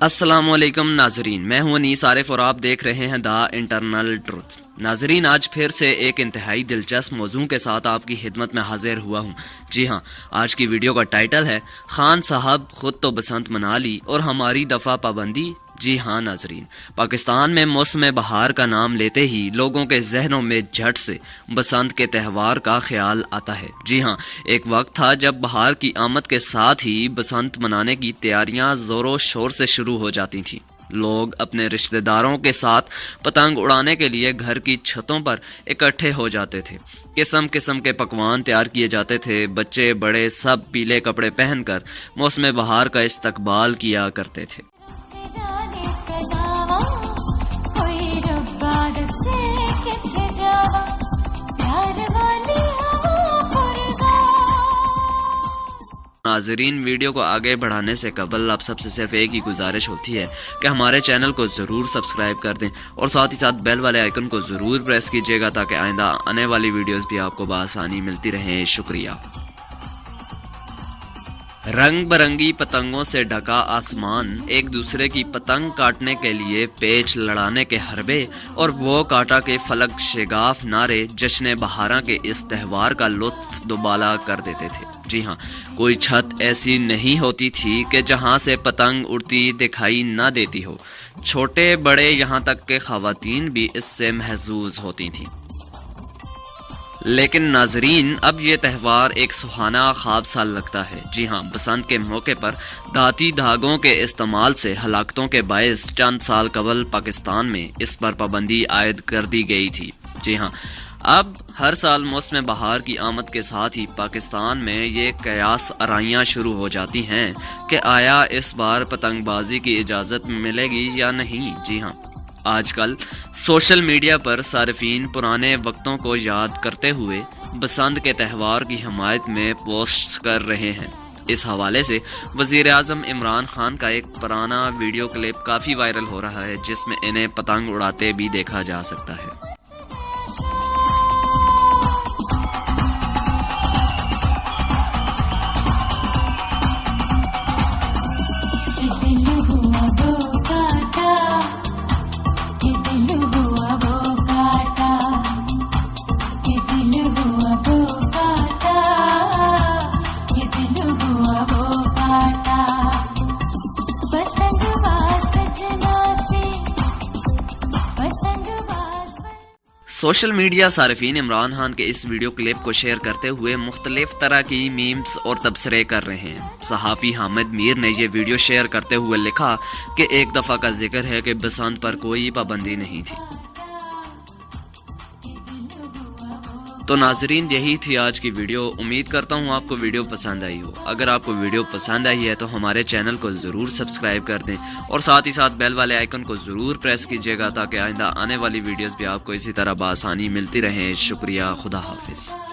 अस्सलामुअलैकुम नाजरीन, मैं हूं अनीस आरिफ और आप देख रहे हैं द इंटरनल ट्रुथ। नाजरीन, आज फिर से एक इंतहाई दिलचस्प मौजू के साथ आपकी खिदमत में हाजिर हुआ हूं। जी हां, आज की वीडियो का टाइटल है खान साहब खुद तो बसंत मना ली और हमारी दफा पाबंदी। जी हाँ नाजरीन, पाकिस्तान में मौसम बहार का नाम लेते ही लोगों के जहनों में झट से बसंत के त्यौहार का ख्याल आता है। जी हाँ, एक वक्त था जब बहार की आमद के साथ ही बसंत मनाने की तैयारियां जोरों शोर से शुरू हो जाती थीं। लोग अपने रिश्तेदारों के साथ पतंग उड़ाने के लिए घर की छतों पर इकट्ठे हो जाते थे। किस्म किस्म के पकवान तैयार किए जाते थे। बच्चे बड़े सब पीले कपड़े पहनकर मौसम बहार का इस्तकबाल किया करते थे। नाजरीन, वीडियो को आगे बढ़ाने से कबल आप सबसे सिर्फ एक ही गुजारिश होती है कि हमारे चैनल को ज़रूर सब्सक्राइब कर दें और साथ ही साथ बेल वाले आइकन को ज़रूर प्रेस कीजिएगा ताकि आइंदा आने वाली वीडियोस भी आपको बआसानी मिलती रहें। शुक्रिया। रंग बरंगी पतंगों से ढका आसमान, एक दूसरे की पतंग काटने के लिए पेच लड़ाने के हरबे और वो काटा के फलक शेगाफ नारे जश्न बहारा के इस त्यौहार का लुत्फ दुबाला कर देते थे। जी हाँ, कोई छत ऐसी नहीं होती थी कि जहाँ से पतंग उड़ती दिखाई न देती हो। छोटे बड़े यहाँ तक के खवातीन भी इससे महजूज होती थीं। लेकिन नाजरीन, अब ये त्यौहार एक सुहाना ख्वाब सा लगता है। जी हाँ, बसंत के मौके पर धाती धागों के इस्तेमाल से हलाकतों के बायस चंद साल कबल पाकिस्तान में इस पर पाबंदी आयद कर दी गई थी। जी हाँ, अब हर साल मौसम बहार की आमद के साथ ही पाकिस्तान में ये कयास आराइयाँ शुरू हो जाती हैं कि आया इस बार पतंगबाजी की इजाज़त मिलेगी या नहीं। जी हाँ, आजकल सोशल मीडिया पर सार्फिन पुराने वक्तों को याद करते हुए बसंत के त्यौहार की हमायत में पोस्ट्स कर रहे हैं। इस हवाले से वज़ीर आज़म इमरान खान का एक पुराना वीडियो क्लिप काफ़ी वायरल हो रहा है जिसमें इन्हें पतंग उड़ाते भी देखा जा सकता है। सोशल मीडिया सार्फिन इमरान खान के इस वीडियो क्लिप को शेयर करते हुए मुख्तलिफ तरह की मीम्स और तबसरे कर रहे हैं। सहाफ़ी हामिद मीर ने यह वीडियो शेयर करते हुए लिखा कि एक दफ़ा का जिक्र है कि बसंत पर कोई पाबंदी नहीं थी। तो नाजरीन, यही थी आज की वीडियो। उम्मीद करता हूँ आपको वीडियो पसंद आई हो। अगर आपको वीडियो पसंद आई है तो हमारे चैनल को ज़रूर सब्सक्राइब कर दें और साथ ही साथ बेल वाले आइकन को ज़रूर प्रेस कीजिएगा ताकि आइंदा आने वाली वीडियोस भी आपको इसी तरह बआसानी मिलती रहें। शुक्रिया। खुदा हाफिज़।